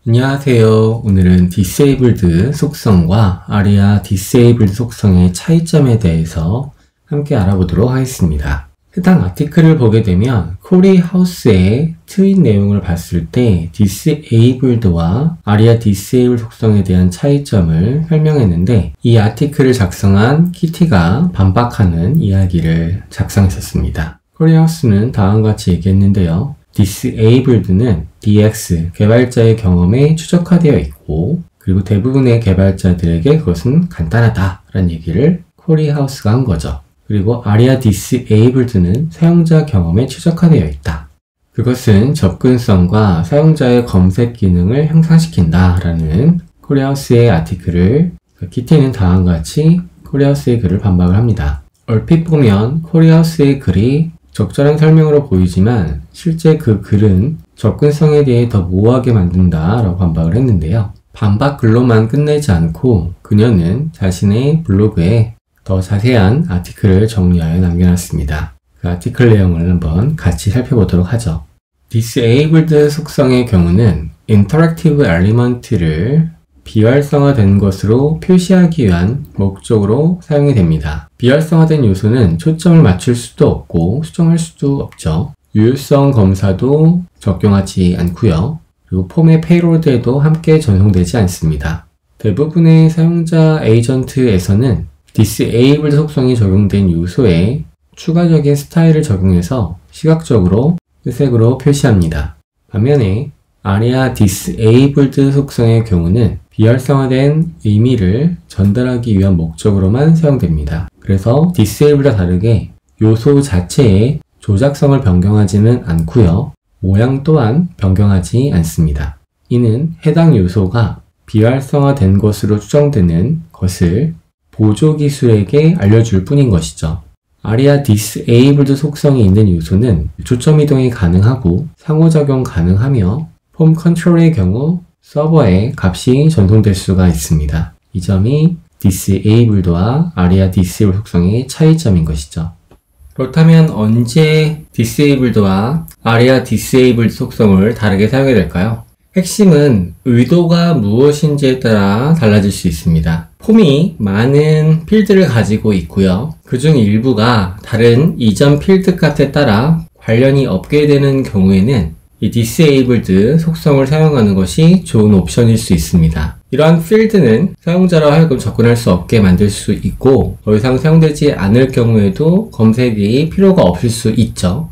안녕하세요. 오늘은 디세이블드 속성과 아리아 디세이블드 속성의 차이점에 대해서 함께 알아보도록 하겠습니다. 해당 아티클을 보게 되면 코리하우스의 트윗 내용을 봤을 때 디세이블드와 아리아 디세이블드 속성에 대한 차이점을 설명했는데, 이 아티클을 작성한 키티가 반박하는 이야기를 작성했었습니다. 코리하우스는 다음과 같이 얘기했는데요. disabled는 DX, 개발자의 경험에 최적화되어 있고, 그리고 대부분의 개발자들에게 그것은 간단하다라는 얘기를 코리하우스가 한 거죠. 그리고 아리아 disabled는 사용자 경험에 최적화되어 있다. 그것은 접근성과 사용자의 검색 기능을 향상시킨다라는 코리하우스의 아티클을 키티는 다음과 같이 코리하우스의 글을 반박을 합니다. 얼핏 보면 코리하우스의 글이 적절한 설명으로 보이지만 실제 그 글은 접근성에 대해 더 모호하게 만든다 라고 반박을 했는데요. 반박 글로만 끝내지 않고 그녀는 자신의 블로그에 더 자세한 아티클을 정리하여 남겨놨습니다. 그 아티클 내용을 한번 같이 살펴보도록 하죠. disabled 속성의 경우는 interactive element를 비활성화된 것으로 표시하기 위한 목적으로 사용이 됩니다. 비활성화된 요소는 초점을 맞출 수도 없고 수정할 수도 없죠. 유효성 검사도 적용하지 않고요. 그리고 폼의 페이로드에도 함께 전송되지 않습니다. 대부분의 사용자 에이전트에서는 disabled 속성이 적용된 요소에 추가적인 스타일을 적용해서 시각적으로 회색으로 표시합니다. 반면에 아리아 disabled속성의 경우는 비활성화된 의미를 전달하기 위한 목적으로만 사용됩니다. 그래서 disabled와 다르게 요소 자체의 조작성을 변경하지는 않고요. 모양 또한 변경하지 않습니다. 이는 해당 요소가 비활성화된 것으로 추정되는 것을 보조기술에게 알려줄 뿐인 것이죠. 아리아 disabled 속성이 있는 요소는 초점 이동이 가능하고 상호작용 가능하며 폼 컨트롤의 경우 서버에 값이 전송될 수가 있습니다. 이 점이 disabled와 아리아 disable 속성의 차이점인 것이죠. 그렇다면 언제 disabled와 아리아 disable 속성을 다르게 사용해야 될까요? 핵심은 의도가 무엇인지에 따라 달라질 수 있습니다. 폼이 많은 필드를 가지고 있고요. 그중 일부가 다른 이전 필드 값에 따라 관련이 없게 되는 경우에는 이 disabled 속성을 사용하는 것이 좋은 옵션일 수 있습니다. 이러한 필드는 사용자로 하여금 접근할 수 없게 만들 수 있고, 더 이상 사용되지 않을 경우에도 검색이 필요가 없을 수 있죠.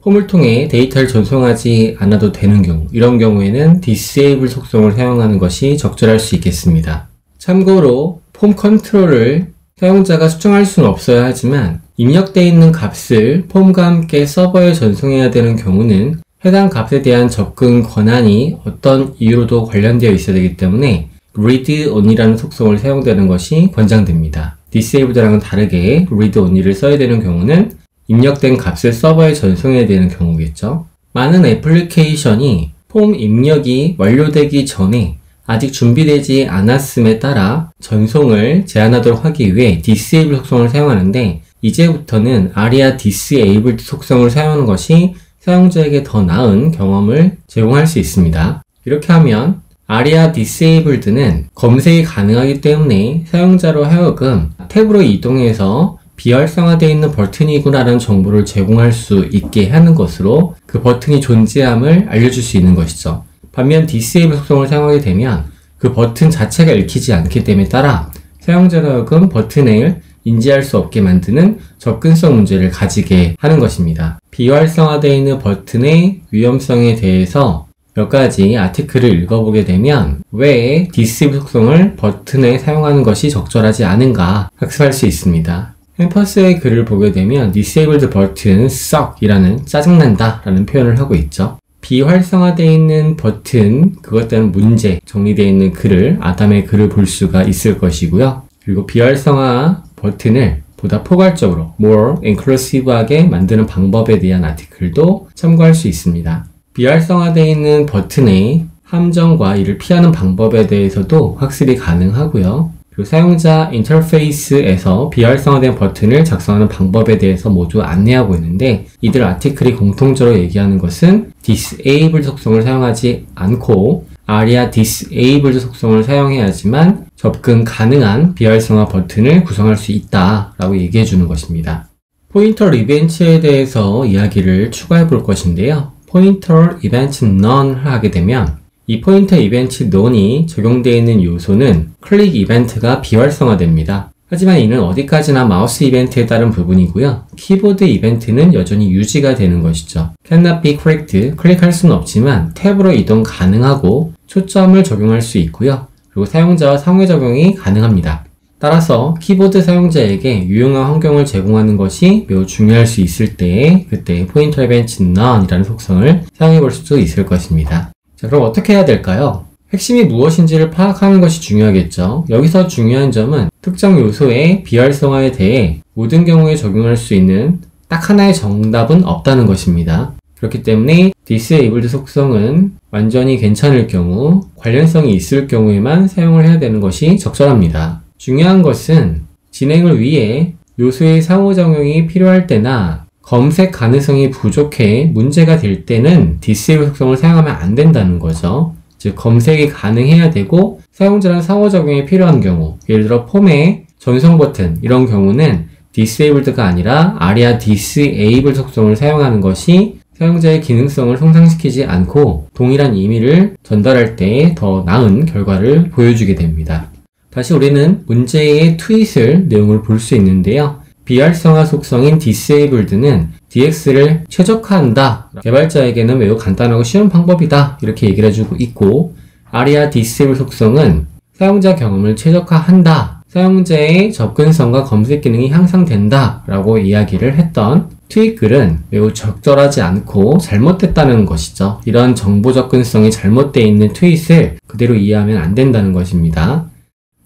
폼을 통해 데이터를 전송하지 않아도 되는 경우, 이런 경우에는 disable 속성을 사용하는 것이 적절할 수 있겠습니다. 참고로 폼 컨트롤을 사용자가 수정할 수는 없어야 하지만 입력되어 있는 값을 폼과 함께 서버에 전송해야 되는 경우는 해당 값에 대한 접근 권한이 어떤 이유로도 관련되어 있어야 되기 때문에 read only라는 속성을 사용되는 것이 권장됩니다. disabled랑은 다르게 read only를 써야 되는 경우는 입력된 값을 서버에 전송해야 되는 경우겠죠. 많은 애플리케이션이 폼 입력이 완료되기 전에 아직 준비되지 않았음에 따라 전송을 제한하도록 하기 위해 disable 속성을 사용하는데, 이제부터는 아리아 disabled속성을 사용하는 것이 사용자에게 더 나은 경험을 제공할 수 있습니다. 이렇게 하면 아리아 disabled는 검색이 가능하기 때문에 사용자로 하여금 탭으로 이동해서 비활성화되어 있는 버튼이구나라는 정보를 제공할 수 있게 하는 것으로 그 버튼이 존재함을 알려줄 수 있는 것이죠. 반면 disable 속성을 사용하게 되면 그 버튼 자체가 읽히지 않기 때문에 따라 사용자로 하여금 버튼을 인지할 수 없게 만드는 접근성 문제를 가지게 하는 것입니다. 비활성화되어 있는 버튼의 위험성에 대해서 몇 가지 아티클을 읽어보게 되면 왜 disable 속성을 버튼에 사용하는 것이 적절하지 않은가 학습할 수 있습니다. 햄퍼스의 글을 보게 되면 disabled button suck 이라는 짜증난다 라는 표현을 하고 있죠. 비활성화되어 있는 버튼, 그것 때문에 문제 정리되어 있는 글을, 아담의 글을 볼 수가 있을 것이고요. 그리고 비활성화 버튼을 보다 포괄적으로 more inclusive하게 만드는 방법에 대한 아티클도 참고할 수 있습니다. 비활성화되어 있는 버튼의 함정과 이를 피하는 방법에 대해서도 학습이 가능하고요. 그리고 사용자 인터페이스에서 비활성화된 버튼을 작성하는 방법에 대해서 모두 안내하고 있는데, 이들 아티클이 공통적으로 얘기하는 것은 disable 속성을 사용하지 않고 aria disabled 속성을 사용해야지만 접근 가능한 비활성화 버튼을 구성할 수 있다라고 얘기해 주는 것입니다. 포인터 이벤트에 대해서 이야기를 추가해 볼 것인데요. 포인터 이벤트 none을 하게 되면 이 포인터 이벤트 none이 적용되어 있는 요소는 클릭 이벤트가 비활성화됩니다. 하지만 이는 어디까지나 마우스 이벤트에 따른 부분이고요. 키보드 이벤트는 여전히 유지가 되는 것이죠. cannot be clicked, 클릭할 수는 없지만 탭으로 이동 가능하고 초점을 적용할 수 있고요. 그리고 사용자와 상호 적용이 가능합니다. 따라서 키보드 사용자에게 유용한 환경을 제공하는 것이 매우 중요할 수 있을 때에 그때 포인터 이벤트 none이라는 속성을 사용해 볼 수도 있을 것입니다. 자, 그럼 어떻게 해야 될까요? 핵심이 무엇인지를 파악하는 것이 중요하겠죠. 여기서 중요한 점은 특정 요소의 비활성화에 대해 모든 경우에 적용할 수 있는 딱 하나의 정답은 없다는 것입니다. 그렇기 때문에 disabled 속성은 완전히 괜찮을 경우, 관련성이 있을 경우에만 사용을 해야 되는 것이 적절합니다. 중요한 것은 진행을 위해 요소의 상호작용이 필요할 때나 검색 가능성이 부족해 문제가 될 때는 disable 속성을 사용하면 안 된다는 거죠. 즉 검색이 가능해야 되고 사용자랑 상호작용이 필요한 경우, 예를 들어 폼의 전송 버튼 이런 경우는 disabled가 아니라 aria disabled 속성을 사용하는 것이 사용자의 기능성을 손상시키지 않고 동일한 의미를 전달할 때 더 나은 결과를 보여주게 됩니다. 다시 우리는 문제의 트윗을 내용을 볼 수 있는데요. 비활성화 속성인 disabled는 DX를 최적화한다. 개발자에게는 매우 간단하고 쉬운 방법이다. 이렇게 얘기를 해주고 있고 aria disable 속성은 사용자 경험을 최적화한다. 사용자의 접근성과 검색 기능이 향상된다. 라고 이야기를 했던 트윗 글은 매우 적절하지 않고 잘못됐다는 것이죠. 이런 정보 접근성이 잘못되어 있는 트윗을 그대로 이해하면 안 된다는 것입니다.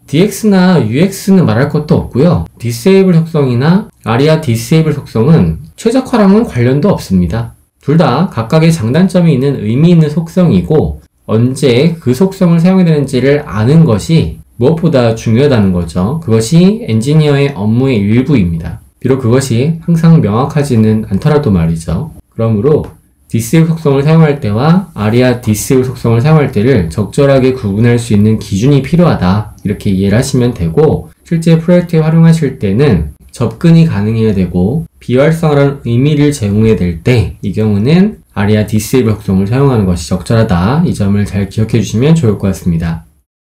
DX나 UX는 말할 것도 없고요. disable 속성이나 aria disable 속성은 최적화랑은 관련도 없습니다. 둘 다 각각의 장단점이 있는 의미 있는 속성이고 언제 그 속성을 사용해야 되는지를 아는 것이 무엇보다 중요하다는 거죠. 그것이 엔지니어의 업무의 일부입니다. 비록 그것이 항상 명확하지는 않더라도 말이죠. 그러므로 disable 속성을 사용할 때와 aria disable 속성을 사용할 때를 적절하게 구분할 수 있는 기준이 필요하다. 이렇게 이해를 하시면 되고 실제 프로젝트에 활용하실 때는 접근이 가능해야 되고 비활성화라는 의미를 제공해야 될 때 이 경우는 aria disable 속성을 사용하는 것이 적절하다. 이 점을 잘 기억해 주시면 좋을 것 같습니다.